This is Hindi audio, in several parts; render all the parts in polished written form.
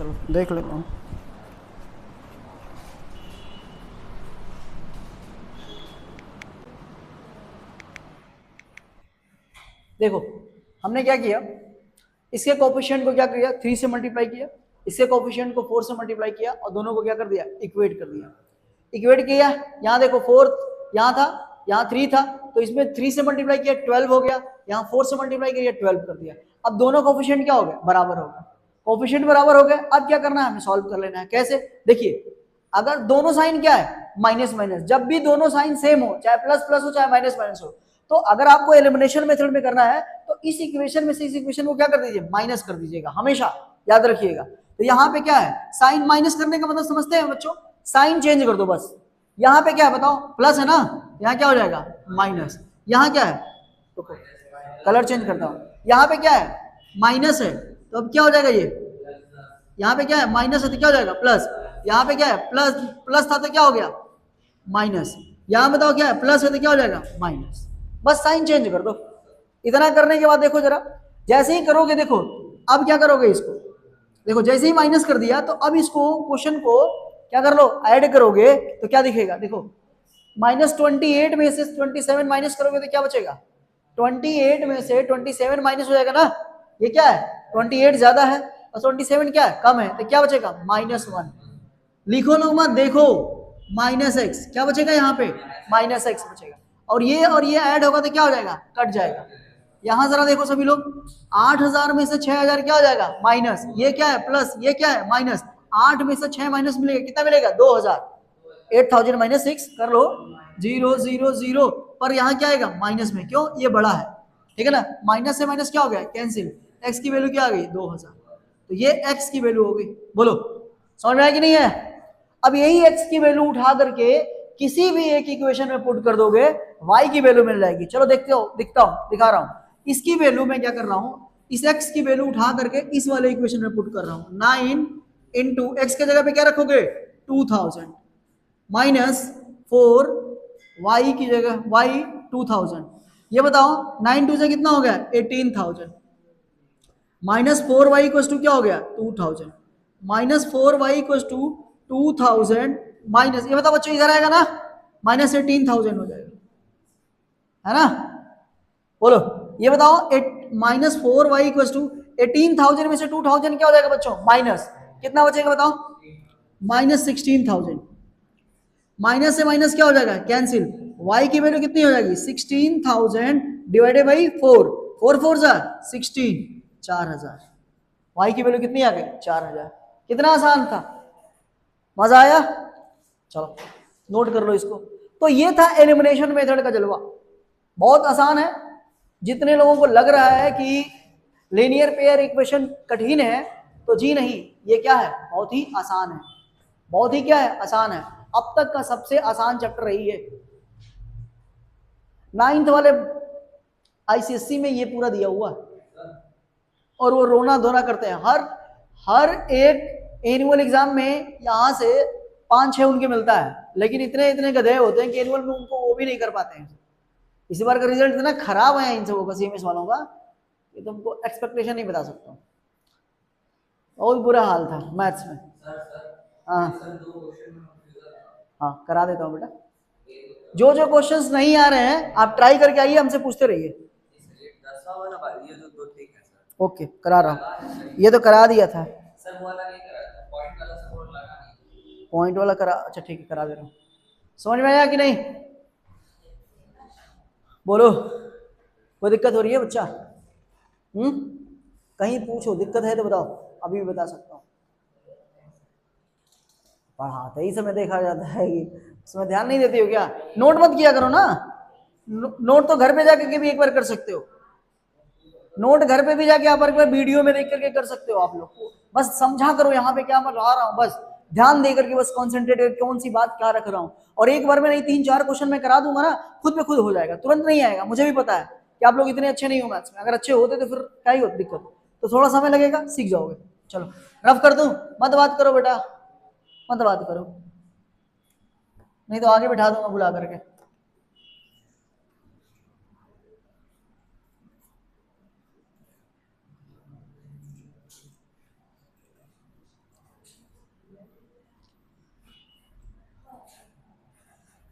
चलो देख लेता हूँ। देखो हमने क्या किया, इसके कोफिशिएंट को क्या किया 3 से मल्टीप्लाई किया, इसके कोफिशिएंट को 4 से मल्टीप्लाई किया और दोनों को क्या कर दिया इक्वेट कर दिया। इक्वेट किया, यहाँ देखो 4 यहाँ था, यहाँ 3 था, तो इसमें 3 से मल्टीप्लाई किया 12 हो गया, यहाँ 4 से मल्टीप्लाई किया 12 कर दिया। अब दोनों कोफिशिएंट क्या हो गए बराबर हो गए, कोफिशिएंट बराबर हो गए। अब क्या करना है हमें सॉल्व कर लेना है। कैसे, देखिए अगर दोनों साइन क्या है माइनस माइनस, जब भी दोनों साइन सेम हो, चाहे प्लस प्लस हो चाहे माइनस माइनस हो, तो अगर आपको एलिमिनेशन मेथड में करना है तो इस इक्वेशन में से इस इक्वेशन को क्या कर दीजिए माइनस कर दीजिएगा, हमेशा याद रखिएगा। तो यहाँ पे क्या है साइन माइनस करने का मतलब समझते हैं बच्चों, साइन चेंज कर दो बस। यहाँ पे क्या है बताओ प्लस है ना, यहाँ क्या हो जाएगा माइनस, यहाँ क्या है तो कलर चेंज करता हूँ, यहाँ पे क्या है माइनस है तो अब क्या हो जाएगा ये, यहाँ पे क्या है माइनस है तो क्या हो जाएगा प्लस, यहाँ पे क्या है प्लस प्लस था तो क्या हो गया माइनस, यहाँ बताओ क्या है प्लस है तो क्या हो जाएगा माइनस, बस साइन चेंज कर दो। इतना करने के बाद देखो जरा, जैसे ही करोगे देखो अब क्या करोगे इसको, देखो जैसे ही माइनस कर दिया तो अब इसको क्वेश्चन को क्या कर लो ऐड करोगे तो क्या दिखेगा, देखो -28 में से 27 माइनस करोगे तो क्या बचेगा, 28 में से 27 माइनस हो जाएगा ना, ये क्या है 28 ज्यादा है और 27 क्या है कम है, तो क्या बचेगा -1। लिखो लोग मत देखो -x, क्या बचेगा यहाँ पे -x बचेगा, और ये ऐड होगा तो क्या हो जाएगा कट जाएगा। यहाँ जरा देखो सभी लोग, 8000 में से 6000 क्या हो जाएगा माइनस, ये क्या है प्लस, ये क्या है माइनस, 8 में से 6 माइनस मिलेगा कितना मिलेगा 2000, 8000 माइनस 6 कर लो 0 0 0, पर यहाँ क्या आएगा माइनस में, क्यों ये बड़ा है, ठीक है ना, माइनस से माइनस क्या हो गया कैंसिल, x की वैल्यू क्या आ गई 2000, तो ये x की वैल्यू हो गई। बोलो समझ में आया कि नहीं है। अब यही x की वैल्यू उठा करके किसी भी एक इक्वेशन में पुट कर दोगे y की वैल्यू मिल जाएगी। चलो देखते हो, दिखा रहा हूं, इसकी वैल्यू में क्या कर रहा हूं, इस x की वैल्यू उठा करके इस वाले इक्वेशन में पुट कर रहा हूं, 9 इंटू x के जगह पे क्या रखोगे 2000 माइनस 4 y की जगह y 2000, ये बताओ 9 2 से कितना हो गया 18000, माइनस 4y इक्वल टू क्या हो गया 2000, minus 4y equal to 2000 minus, ये बताओ बच्चों इधर आएगा ना माइनस 18000 हो जाएगा, है ना। बोलो ये बताओ माइनस 4y इक्वल टू 18000 में से 2000 क्या हो जाएगा बच्चों माइनस, कितना बचेगा बताओ माइनस 16000, माइनस से माइनस क्या हो जाएगा कैंसिल, y की वैल्यू कितनी हो जाएगी 16000 डिवाइडेड बाई 4, 4 4 जा 16, 4000, y की वैल्यू कितनी आ गई 4000। कितना आसान था, मजा आया, चलो नोट कर लो इसको। तो ये था एलिमिनेशन मेथड का जलवा, बहुत आसान है। जितने लोगों को लग रहा है कि लीनियर पेयर इक्वेशन कठिन है, तो जी नहीं, ये क्या है बहुत ही आसान है, बहुत ही क्या है आसान है, अब तक का सबसे आसान चैप्टर रही है। 9th वाले आईसीएससी में ये पूरा दिया हुआ है और वो रोना धोना करते हैं, हर एक एनुअल एग्जाम में यहाँ से 5-6 उनके मिलता है, लेकिन इतने इतने गधे होते हैं कि एनुअल में उनको वो भी नहीं कर पाते हैं। इस बार का रिजल्ट इतना खराब है इन सबों का सीएमएस वालों का, ये तुमको एक्सपेक्टेशन नहीं बता सकता, बहुत बुरा हाल था मैथ्स में। हाँ हाँ करा देता हूँ बेटा, जो जो क्वेश्चंस नहीं आ रहे हैं आप ट्राई करके आइए, हमसे पूछते रहिए। ओके करा रहा हूँ, ये तो करा दिया था पॉइंट वाला करा, अच्छा ठीक है करा दे रहा हूँ। समझ में आया कि नहीं, बोलो कोई दिक्कत हो रही है बच्चा, कहीं पूछो दिक्कत है तो बताओ, अभी भी बता सकता हूँ। पढ़ाते ही समय देखा जाता है कि उसमें ध्यान नहीं देती हो क्या, नोट मत किया करो ना, नोट तो घर पे जाके भी एक बार कर सकते हो, नोट घर पे भी जाके आप एक बार वीडियो में देख करके कर सकते हो आप लोग को, बस समझा करो यहाँ पे क्या मैं ला रहा हूँ, बस ध्यान दे करके बस कॉन्सेंट्रेटेड कौन सी बात क्या रख रहा हूँ, और एक बार में नहीं 3-4 क्वेश्चन में करा दूंगा ना, खुद पे खुद हो जाएगा, तुरंत नहीं आएगा, मुझे भी पता है कि आप लोग इतने अच्छे नहीं हो मैथ्स में, अगर अच्छे होते तो फिर क्या ही होती दिक्कत, तो थोड़ा समय लगेगा सीख जाओगे। चलो रफ कर दूं, मत बात करो बेटा, मत बात करो, नहीं तो आगे बिठा दूंगा बुला करके।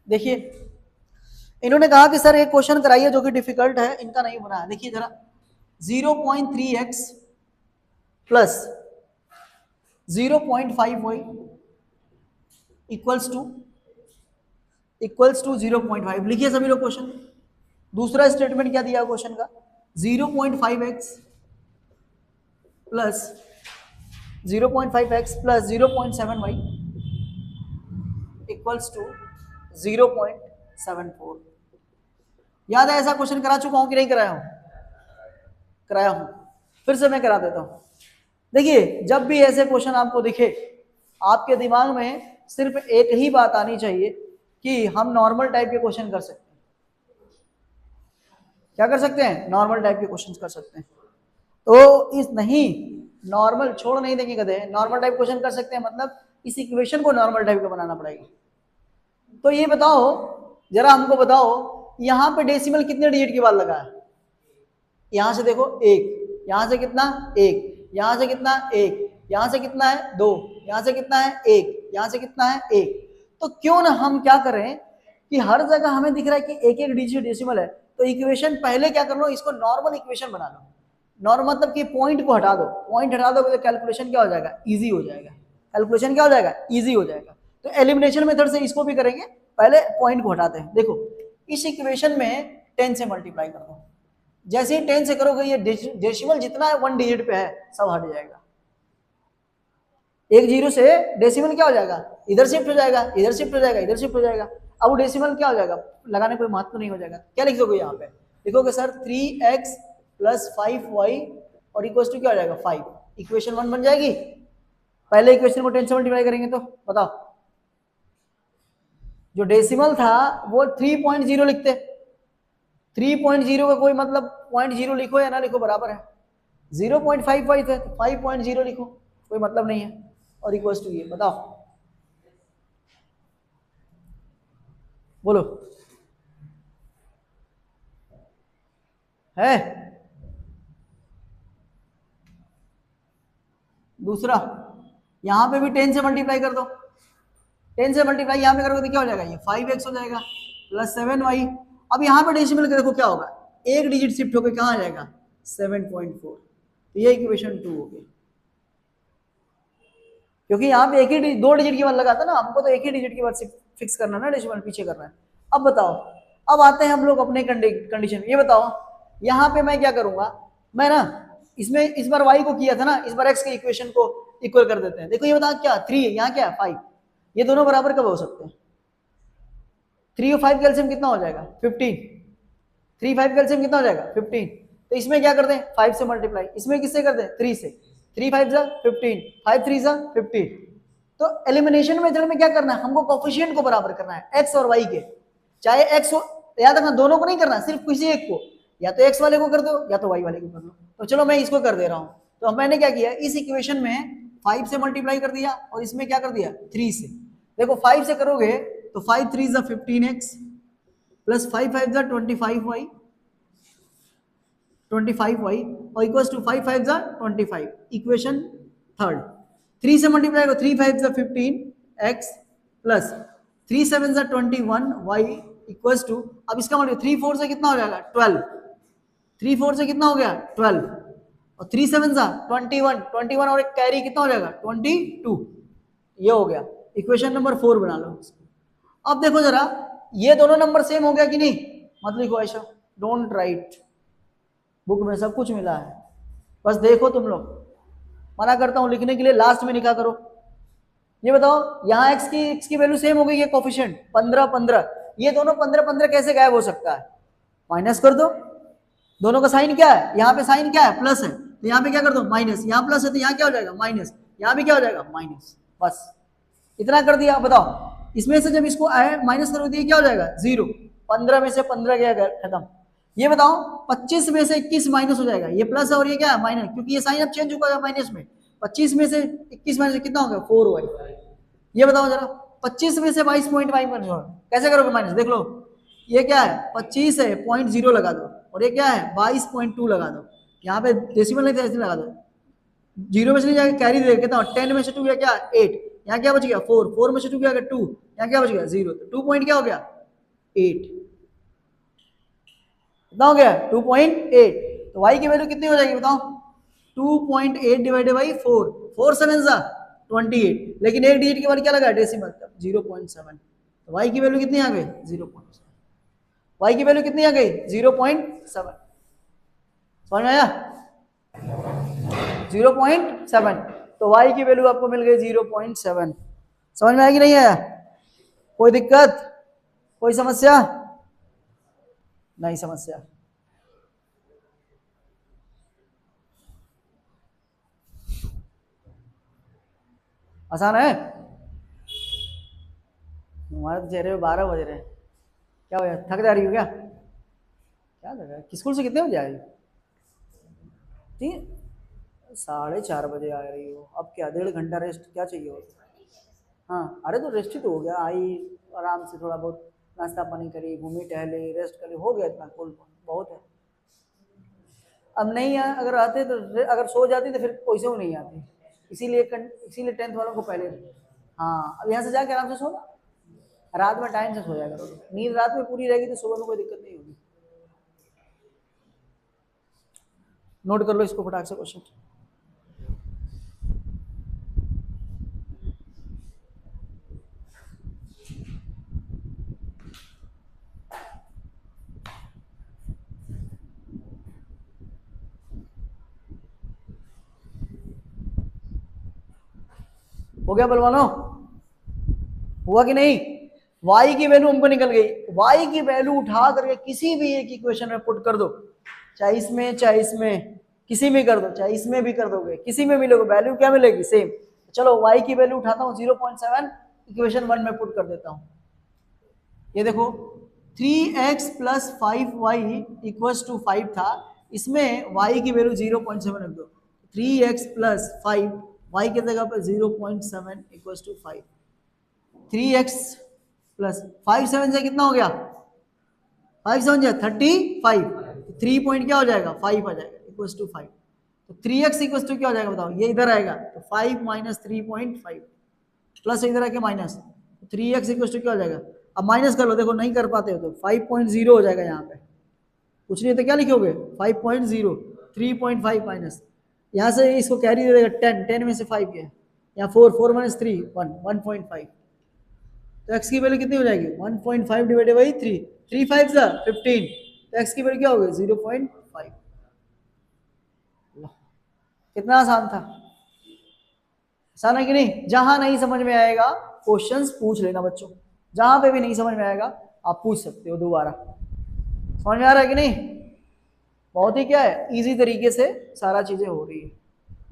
देखिए इन्होंने कहा कि सर एक क्वेश्चन कराइए जो कि डिफिकल्ट है, इनका नहीं बना है। देखिए जरा 0.3x plus 0.5y equals to 0.5। लिखिए सभी लोग क्वेश्चन। दूसरा स्टेटमेंट क्या दिया क्वेश्चन का, 0.5x plus 0.5x plus 0.7y equals to 0.74। याद है ऐसा क्वेश्चन करा चुका हूं कि नहीं कराया हूं? कराया हूं, फिर से मैं करा देता हूं। देखिए जब भी ऐसे क्वेश्चन आपको दिखे, आपके दिमाग में सिर्फ एक ही बात आनी चाहिए कि हम नॉर्मल टाइप के क्वेश्चन कर सकते हैं। क्या कर सकते हैं? नॉर्मल टाइप के क्वेश्चन कर सकते हैं। तो इस नहीं, नॉर्मल छोड़ नहीं देंगे कदे, नॉर्मल टाइप क्वेश्चन कर सकते हैं, मतलब इस इक्वेशन को नॉर्मल टाइप का बनाना पड़ेगा। तो ये बताओ जरा, हमको बताओ यहां पे डेसिमल कितने डिजिट के बाद लगा है? यहां से देखो 1, यहां से कितना 1, यहां से कितना 1, यहां से कितना है 2, यहां से कितना है 1, यहां से कितना है 1। तो क्यों ना हम क्या करें कि हर जगह हमें दिख रहा है कि एक एक डिजिट डेसिमल है, तो इक्वेशन पहले क्या कर लो, इसको नॉर्मल इक्वेशन बना लो। नॉर्मल मतलब कि पॉइंट को हटा दो, पॉइंट हटा दो तो कैलकुलेशन क्या हो जाएगा, इजी हो जाएगा। कैलकुलेशन क्या हो जाएगा, इजी हो जाएगा। तो एलिमिनेशन मेथड से इसको भी करेंगे, पहले पॉइंट को हटाते हैं। देखो इस इक्वेशन में 10 से मल्टीप्लाई कर दो, जैसे ही 10 से करोगे ये डेसिमल जितना है 1 डिजिट पे है सब हट जाएगा। एक जीरो से डेसिमल क्या हो जाएगा, इधर शिफ्ट हो जाएगा, इधर शिफ्ट हो जाएगा, इधर शिफ्ट हो जाएगा। अब वो डेसिमल क्या हो जाएगा, लगाने कोई महत्व नहीं हो जाएगा। क्या लिख दोगे यहाँ पे, लिखोगे सर 3x प्लस 5y और इक्वल टू क्या हो जाएगा 5। इक्वेशन 1 बन जाएगी। पहले इक्वेशन को 10 से मल्टीप्लाई करेंगे तो बताओ, जो डेसिमल था वो 3.0 लिखते, 3.0 का कोई मतलब 0.0 लिखो या ना लिखो बराबर है। 0.55 है तो 5.0 लिखो, कोई मतलब नहीं है। और इक्वल टू ये, बताओ बोलो है। दूसरा यहां पे भी 10 से मल्टीप्लाई कर दो, 10 से मल्टीप्लाई यहां पे करोगे तो क्या हो जाएगा, ये 5x हो जाएगा प्लस 7y। अब यहां पे डेसिमल के देखो क्या होगा, एक डिजिट शिफ्ट होकर कहां आ जाएगा 7.4। तो ये इक्वेशन 2 हो गई, क्योंकि यहाँ पे एक ही 2 डिजिट के बाद लगा था ना, हमको तो एक ही डिजिट के बाद फिक्स करना ना, डेसिमल पीछे करना है। अब बताओ, अब आते हैं हम लोग अपने कंडीशन। ये बताओ यहाँ पे मैं क्या करूंगा, मैं ना इसमें इस बार y को किया था ना, इस बार x के इक्वेशन को इक्वल कर देते हैं। देखो ये बताओ क्या 3 है, यहाँ क्या है 5, ये दोनों बराबर कब हो सकते हैं? 3 और 5 कैल्सियम कितना हो जाएगा 15, 3 5 कैल्सियम कितना हो जाएगा 15। तो इसमें क्या करते हैं 5 से मल्टीप्लाई, इसमें किससे करते हैं 3 से, 3 5 जा 15, 5 3 जा 15। तो एलिमिनेशन मेथड में क्या करना है, हमको कोफिशिएंट को बराबर करना है x और y के, चाहे x हो, याद रखना दोनों को नहीं करना, सिर्फ किसी एक को, या तो x वाले को कर दो या तो y वाले को कर लो। तो चलो मैं इसको कर दे रहा हूं। तो मैंने क्या किया, इस इक्वेशन में 5 से मल्टीप्लाई कर दिया और इसमें क्या कर दिया 3 से। देखो 5 से करोगे तो 5 3 जा 15x प्लस 5 5 जा 25y और इक्वल्स टू 5 5 जा 25। इक्वेशन थर्ड 3 से मल्टीप्लाई करो, 3 5 जा 15x प्लस 3 7 जा 21y इक्वल्स टू, अब इसका मतलब 3 4 से कितना हो जाएगा 12, 3 4 से कितना हो गया 12 और 3 7 जा 21 और एक कैरी कितना हो जाएगा 22। ये हो गया इक्वेशन नंबर 4 बना लो। अब देखो जरा ये दोनों नंबर सेम हो गया कि नहीं, मत लिखो ऐसा, डोंट राइट, बुक में सब कुछ मिला है, बस देखो तुम लोग, मना करता हूं लिखने के लिए, लास्ट में लिखा करो। ये बताओ यहाँ x की वैल्यू सेम हो गई है, कोफिशिएंट 15 15, ये दोनों 15 15 कैसे गायब हो सकता है, माइनस कर दो, दोनों का साइन क्या है, यहाँ पे साइन क्या है प्लस है, तो यहाँ पे क्या कर दो माइनस, यहाँ प्लस है तो यहाँ क्या हो जाएगा माइनस, यहाँ भी क्या हो जाएगा माइनस, बस इतना कर दिया। बताओ इसमें से जब इसको माइनस करोगे तो क्या हो जाएगा 0, 15 में से 15 गया खत्म। ये बताओ 25 में से 21 माइनस हो जाएगा, ये प्लस है और ये क्या है माइनस, क्योंकि ये साइन अब चेंज होगा माइनस में। 25 में से 21 माइनस कितना हो गया 4y। ये बताओ जरा 25 में से 22.5 माइनस कैसे करोगे माइनस, देख लो ये क्या है 25 है 0.0 लगा दो और ये क्या है 22.2 लगा दो, यहाँ पे डेसिमल नहीं था ऐसे लगा दो, 0 में से नहीं जाएगा कैरी दे कितना 10 में से 2 गया क्या 8, यहाँ क्या बच गया 4, 4 में से 2 क्या 2, यहाँ क्या बच गया 0, तो 2 पॉइंट क्या हो गया कितना हो गया 2.8। तो y की वैल्यू कितनी हो जाएगी बताओ 2.8 डिवाइडेड बाई 4, 4 7 जा 28, लेकिन एक डिजिट के बाद क्या लगा डेसिमल, 0.7। तो y की वैल्यू कितनी आ गई 0.7, y की वैल्यू कितनी आ गई 0.7। समझ में आया 0.7। तो y की वैल्यू आपको मिल गई 0.7। समझ में आया कि नहीं आया, कोई दिक्कत, कोई समस्या नहीं, समस्या आसान है। हमारे तो चेहरे पे 12 बज रहे हैं, क्या हो गया, थक जा रही हो क्या, क्या लग रहा है, स्कूल से कितने बजे आई, 4:30 बजे आ रही हो, अब क्या 1.5 घंटा रेस्ट क्या चाहिए हो। हाँ अरे तो रेस्ट ही तो हो गया, आई आराम से थोड़ा बहुत नाश्ता पानी करी, घूमी टहले, रेस्ट करी, हो गया इतना, कुल बहुत है। अब नहीं है, अगर आते तो अगर सो जाती तो फिर पैसे वो नहीं आती, इसीलिए 10th वालों को पहले। हाँ अब यहाँ से जाके आराम से सोना, रात में टाइम से सोया करो, नींद रात में पूरी रहेगी तो सुबह में कोई दिक्कत नहीं होगी। नोट कर लो इसको फटाक से क्वेश्चन। हो गया बलवानो, हुआ कि नहीं, y की वैल्यू हमको निकल गई, y की वैल्यू उठा करके किसी भी एक इक्वेशन में पुट कर दो, चाहे इसमें चाहे इसमें, किसी में कर दो, चाहे इसमें भी कर दोगे, किसी में मिलोगे वैल्यू क्या मिलेगी सेम। चलो y की वैल्यू उठाता हूँ 0.7, इक्वेशन 1 में पुट कर देता हूँ। ये देखो 3x plus 5y equals to 5 था, इसमें y की वैल्यू 0.7 रख दो, 3x प्लस 5 y की जगह पर 0.7 इक्वल्स टू 5, 3x प्लस 5 7 से कितना हो गया, 5 7 जा 35, 3 पॉइंट क्या हो जाएगा 5 आ जाएगा इक्वल्स टू 5। तो 3x इक्वल्स टू क्या हो जाएगा बताओ, ये इधर आएगा तो 5 माइनस 3.5 प्लस इधर आके माइनस, 3x इक्वल्स टू क्या हो जाएगा, अब माइनस कर लो, देखो नहीं कर पाते हो तो 5.0 हो जाएगा, यहाँ पे कुछ नहीं तो क्या लिखोगे 5.0, 3.5 माइनस, यहाँ से इसको कैरी दे देगा 10, 10 में से 5 है, यहाँ 4, 4 माइनस 3 1, 1.5, तो x की वैल्यू कितनी हो जाएगी 1.5 डिवाइडेड बाई 3, 3 5 जा 15, तो x की वैल्यू क्या हो गई 0.5। कितना आसान था, आसान है कि नहीं। जहां नहीं समझ में आएगा क्वेश्चंस पूछ लेना बच्चों, जहां पे भी नहीं समझ में आएगा आप पूछ सकते हो दोबारा। समझ में आ रहा है कि नहीं, बहुत ही क्या है इजी तरीके से सारा चीजें हो रही है।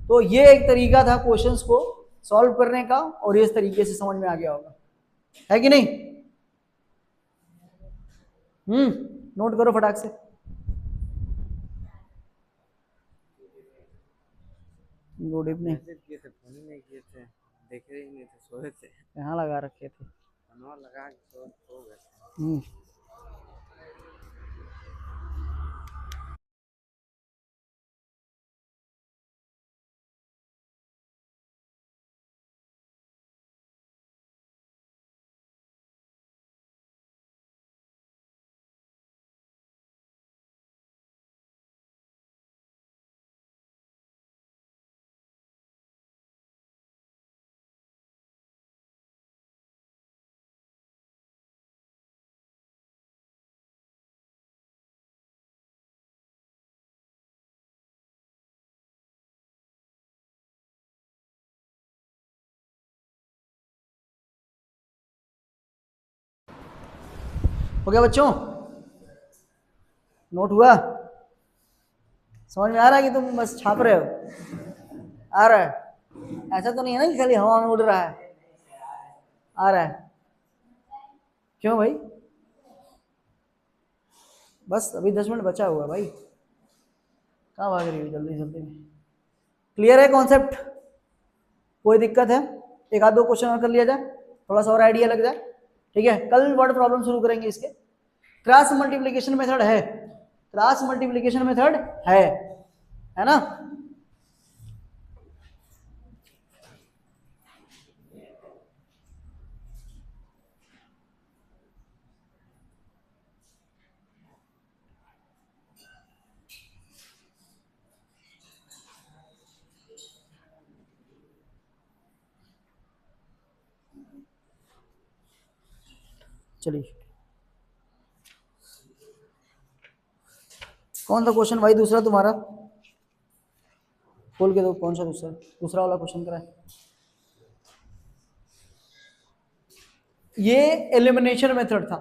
तो ये एक तरीका था क्वेश्चंस को सॉल्व करने का, और इस तरीके से समझ में आ गया होगा, है कि नहीं। नोट करो फटाक से। Good evening. किए थे, फोन ही नहीं किए थे, देखे ही नहीं थे, सोए थे। यहाँ लगा रखे थे, फोनवा लगा के सो गए थे। हम्म हो गया बच्चों, नोट हुआ, समझ में आ रहा है कि तुम बस छाप रहे हो, आ रहा है, ऐसा तो नहीं है ना कि खाली हवा में उड़ रहा है, आ रहा है। क्यों भाई, बस अभी 10 मिनट बचा हुआ भाई, कहाँ भाग रही हो जल्दी जल्दी में। क्लियर है कॉन्सेप्ट, कोई दिक्कत है, एक आध दो क्वेश्चन और कर लिया जाए, थोड़ा सा और आइडिया लग जाए, ठीक है। कल वर्ड प्रॉब्लम शुरू करेंगे इसके। क्रॉस मल्टीप्लिकेशन मेथड है, क्रॉस मल्टीप्लिकेशन मेथड है ना। चलिए कौन सा क्वेश्चन भाई दूसरा तुम्हारा खोल के दो, कौन सा दूसरा वाला क्वेश्चन करा है? ये एलिमिनेशन मेथड था।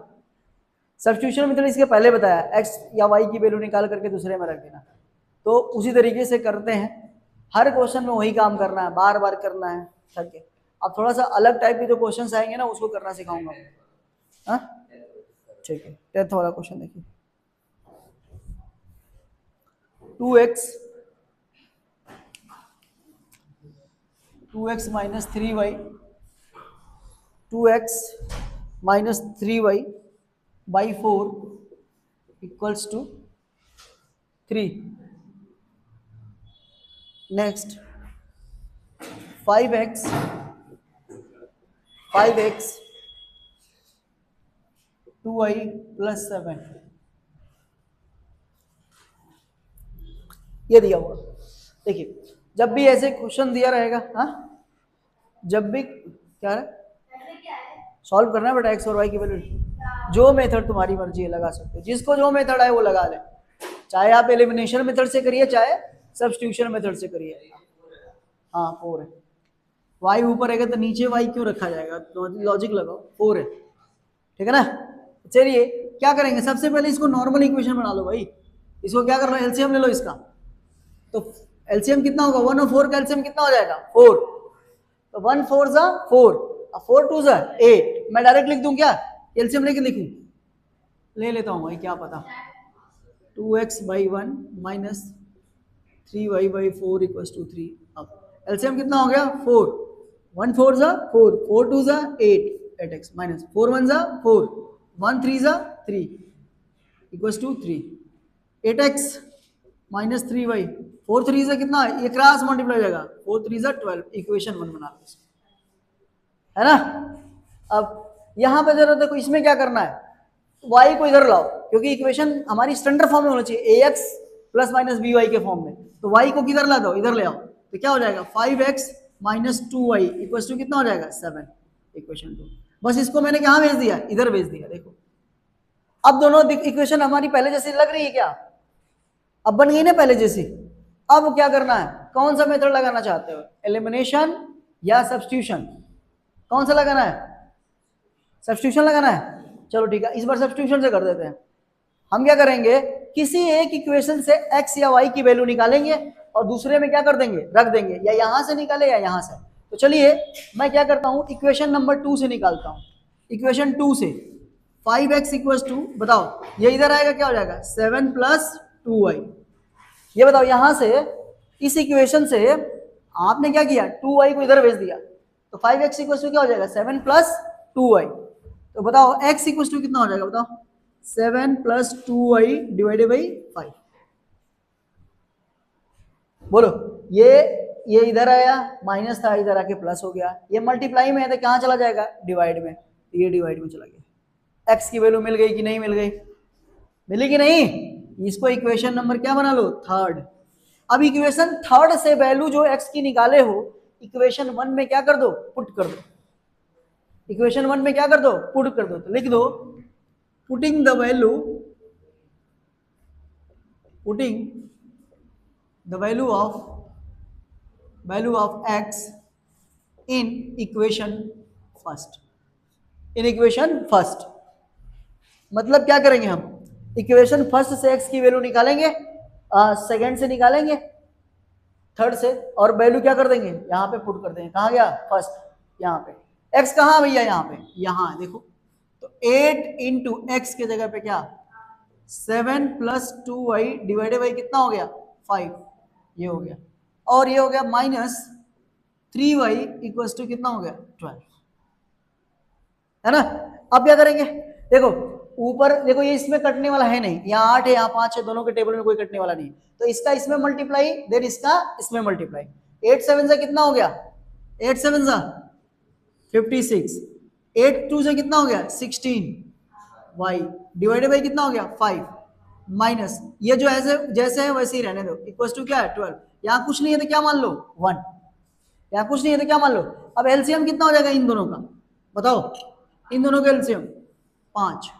सब्स्टिट्यूशन मेथड इसके पहले बताया, एक्स या वाई की वैल्यू निकाल करके दूसरे में रख देना। तो उसी तरीके से करते हैं, हर क्वेश्चन में वही काम करना है, बार बार करना है। ठीक है, अब थोड़ा सा अलग टाइप के जो क्वेश्चंस आएंगे ना उसको करना सिखाऊंगा। हाँ ठीक है, 10th वाला क्वेश्चन देखिए। 2x minus 3y 2x minus 3y by 4 equals to 3. Next 5x 2y plus 7 ये दिया हुआ। देखिए जब भी ऐसे क्वेश्चन दिया रहेगा, हाँ जब भी क्या है सॉल्व करना है बेटा, एक्स और वाई की वैल्यू, जो मेथड तुम्हारी मर्जी है लगा सकते हो, जिसको जो मेथड आए वो लगा ले, चाहे आप एलिमिनेशन मेथड से करिए चाहे सब्स्टिट्यूशन मेथड से करिए। हाँ 4 है, वाई ऊपर रहेगा तो नीचे वाई क्यों रखा जाएगा, लॉजिक लगाओ, 4 है, ठीक है ना। चलिए क्या करेंगे, सबसे पहले इसको नॉर्मल इक्वेशन बना लो भाई, इसको क्या कर लो, एलसीएम ले लो इसका। तो एलसीएम कितना होगा, 1 और 4 का एलसीएम कितना हो जाएगा 4, तो 1 4 जा 4, 4 2 जा 8। मैं डायरेक्ट लिख दूं क्या, एलसीएम लेके लिखूं, ले लेता हूं भाई, क्या पता। 2x by 1 minus 3y by 4 equals to 3। अब एलसीएम कितना हो गया 4, 1 4 जा 4, 4 2 जा 8, 8x minus 4 1 जा 4, 1 3 जा 3 equals to 3, 8x minus 3y, 4 3 से कितना, ये क्रॉस मल्टीप्लाई हो जाएगा, 4 3 जा 12, इक्वेशन 1 बना लो, है ना। अब यहां पे जरूरत है, इसमें क्या करना है, y को इधर लाओ, क्योंकि इक्वेशन हमारी स्टैंडर्ड फॉर्म में होना चाहिए, ax प्लस माइनस by के फॉर्म में, तो y को किधर ला दो, इधर ले आओ, तो क्या हो जाएगा 5x minus 2y equals to कितना हो जाएगा 7, इक्वेशन 2। बस इसको मैंने कहाँ भेज दिया, इधर भेज दिया। देखो अब दोनों इक्वेशन हमारी पहले जैसी लग रही है क्या, अब बन गई ना पहले जैसी। अब क्या करना है, कौन सा मेथड लगाना चाहते हो, एलिमिनेशन या सब्स्टिट्यूशन, कौन सा लगाना है, सब्स्टिट्यूशन लगाना है। चलो ठीक है, इस बार सब्स्टिट्यूशन से कर देते हैं। हम क्या करेंगे, किसी एक इक्वेशन से x या y की वैल्यू निकालेंगे और दूसरे में क्या कर देंगे, रख देंगे, या यहां से निकाले या यहां से। तो चलिए मैं क्या करता हूं, इक्वेशन नंबर 2 से निकालता हूं। इक्वेशन 2 से 5x इक्वल्स टू, बताओ ये इधर आएगा, क्या हो जाएगा 7 प्लस 2y। ये बताओ यहां से इस इक्वेशन से आपने क्या किया, 2y को इधर भेज दिया, तो 5x इक्वल्स टू क्या हो जाएगा 7 प्लस 2y। तो बताओ x इक्वल्स टू कितना हो जाएगा, बताओ 7 प्लस 2y डिवाइडेड बाई 5। बोलो, ये इधर आया, माइनस था, इधर आके प्लस हो गया, ये मल्टीप्लाई में है तो कहाँ चला जाएगा, डिवाइड में, ये डिवाइड में चला गया। x की वैल्यू मिल गई कि नहीं मिल गई, मिली कि नहीं, इसको इक्वेशन नंबर क्या बना लो, 3rd। अब इक्वेशन 3rd से वैल्यू जो x की निकाले हो, इक्वेशन 1 में क्या कर दो, पुट कर दो, इक्वेशन 1 में क्या कर दो, पुट कर दो। तो लिख दो, putting the value of x in equation first, मतलब क्या करेंगे हम, इक्वेशन फर्स्ट से x की वैल्यू निकालेंगे, सेकंड से निकालेंगे, थर्ड से, और वैल्यू क्या कर देंगे, यहाँ पे पुट कर देंगे। कहाँ गया फर्स्ट, यहाँ पे, x कहाँ भैया, यहाँ पे, यहाँ देखो, तो 8 इंटू एक्स के जगह पे क्या 7 प्लस 2y डिवाइडेड बाई कितना हो गया 5, ये हो गया, और ये हो गया माइनस 3y इक्वल्स टू कितना हो गया 12, है ना। अब क्या करेंगे, देखो ऊपर देखो, ये इसमें कटने वाला है नहीं, यहाँ 8 है यहाँ 5 है, दोनों के टेबल में कोई कटने वाला नहीं, तो इसका इसमें मल्टीप्लाई, देन इसका इसमें मल्टीप्लाई। 8 7 से कितना हो गया, 8 7 से 56, 8 2 से कितना हो गया 16, y डिवाइडेड बाई कितना हो गया 5, माइनस ये जो ऐसे जैसे है वैसे ही रहने दो, इक्वल्स टू क्या है 12। यहाँ कुछ नहीं है तो क्या मान लो 1, यहाँ कुछ नहीं है तो क्या मान लो। अब एलसीएम कितना हो जाएगा इन दोनों का, बताओ इन दोनों का एलसीएम, 5,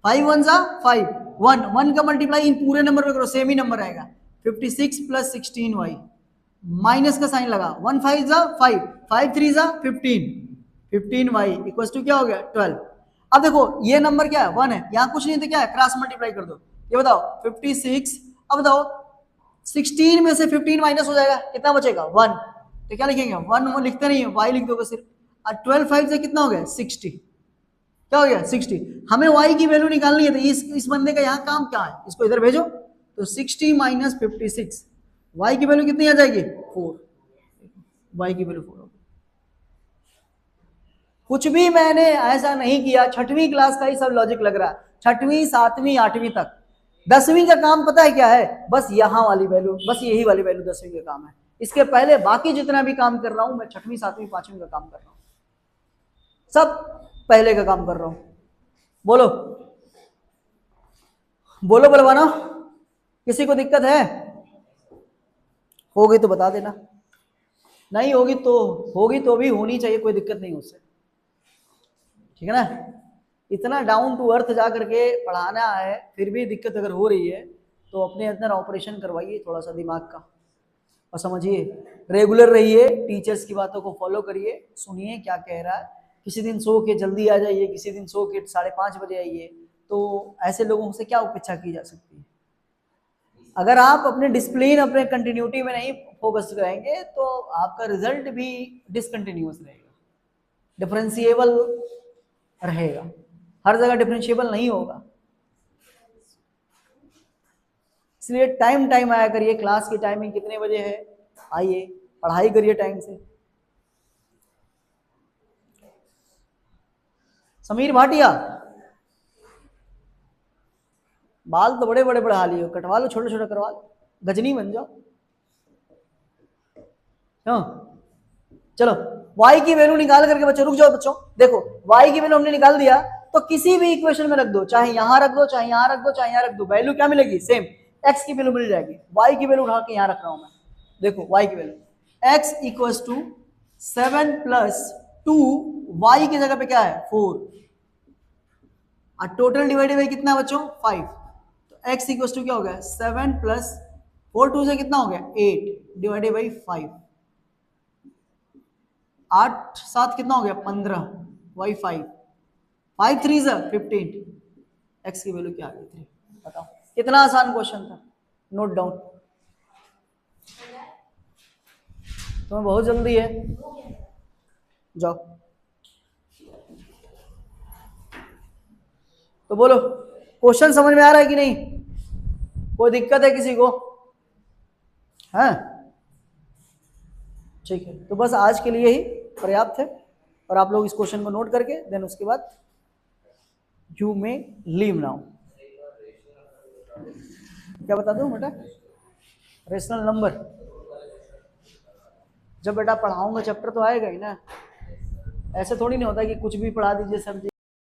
5 1 जा 5, 1 का मल्टीप्लाई इन पूरे नंबर में करो, सेम ही नंबर आएगा। 56 प्लस 16y, माइनस का साइन लगा, 1 5 जा 5, 5 3 जा 15, 15y इक्वल टू क्या हो गया 12। अब देखो ये नंबर क्या है 1 है, यहाँ कुछ नहीं तो क्या है क्रॉस मल्टीप्लाई कर दो। ये बताओ 56, अब बताओ 16 में से 15 माइनस हो जाएगा, कितना बचेगा 1, तो क्या लिखेंगे 1, वो लिखते नहीं है, y लिख दोगे सिर्फ। और 12 5 से कितना हो गया 60, क्या हो गया 60। हमें y की वैल्यू निकालनी है, तो इस बंदे का यहाँ काम क्या है, इसको इधर भेजो, तो 60 माइनस 56, y की वैल्यू कितनी आ जाएगी 4, y की वैल्यू 4 होगी। कुछ भी मैंने ऐसा नहीं किया, 6वीं क्लास का ही सब लॉजिक लग रहा है, 6वीं 7वीं 8वीं तक। 10वीं का काम पता है क्या है, बस यहाँ वाली वैल्यू, बस यही वाली वैल्यू 10वीं का काम है। इसके पहले बाकी जितना भी काम कर रहा हूं मैं 6वीं 7वीं 5वीं का काम कर रहा हूं, सब पहले का काम कर रहा हूं। बोलो बोलो बलवाना, किसी को दिक्कत है? होगी तो बता देना, नहीं होगी तो भी होनी चाहिए, कोई दिक्कत नहीं उससे, ठीक है ना। इतना डाउन टू अर्थ जा करके पढ़ाना है, फिर भी दिक्कत अगर हो रही है तो अपने अंदर ऑपरेशन करवाइए थोड़ा सा दिमाग का, और समझिए, रेगुलर रहिए, टीचर्स की बातों को फॉलो करिए, सुनिए क्या कह रहा है। किसी दिन सो के जल्दी आ जाइए, किसी दिन सो के 5:30 बजे आइए, तो ऐसे लोगों से क्या अपेक्षा की जा सकती है। अगर आप अपने डिसिप्लिन, अपने कंटिन्यूटी में नहीं फोकस करेंगे तो आपका रिजल्ट भी डिसकंटिन्यूअस रहेगा, डिफरेंशिएबल रहेगा, हर जगह डिफरेंशिएबल नहीं होगा। इसलिए टाइम आया करिए, क्लास की टाइमिंग कितने बजे है, आइए पढ़ाई करिए टाइम से। समीर भाटिया, बाल तो बड़े बड़े बढ़ा लियो, कटवा लो, छोटे छोटे करवा लो, गजनी बन जाओ। हाँ चलो, y की वैल्यू निकाल करके बच्चों, रुक जाओ बच्चों, देखो y की वैल्यू हमने निकाल दिया, तो किसी भी इक्वेशन में रख दो, चाहे यहां रख दो, चाहे यहां रख दो, चाहे यहां रख दो, वैल्यू क्या मिलेगी सेम, x की वैल्यू मिल जाएगी। y की वैल्यू उठा के यहां रख रहा हूं मैं, देखो y की value x equals to 7 plus 2, y की जगह पे क्या है 4, और टोटल डिवाइडेड बाई कितना बच्चों 5, तो x इक्वल्स टू क्या हो गया 7 प्लस 4, 2 से कितना हो गया 8 डिवाइडेड बाई 5, 8 7 कितना हो गया 15, y 5, 5 3 से 15, x की वैल्यू क्या आ गई 3। बताओ कितना आसान क्वेश्चन था, नोट डाउन। तुम्हें बहुत जल्दी है, जाओ। तो बोलो क्वेश्चन समझ में आ रहा है कि नहीं, कोई दिक्कत है किसी को? हाँ ठीक है, तो बस आज के लिए ही पर्याप्त है, और आप लोग इस क्वेश्चन को नोट करके देन उसके बाद यू में लीव नाउ। क्या बता दूं बेटा, रेशनल नंबर जब बेटा पढ़ाऊंगा चैप्टर तो आएगा ही ना, ऐसे थोड़ी नहीं होता कि कुछ भी पढ़ा दीजिए सर जी।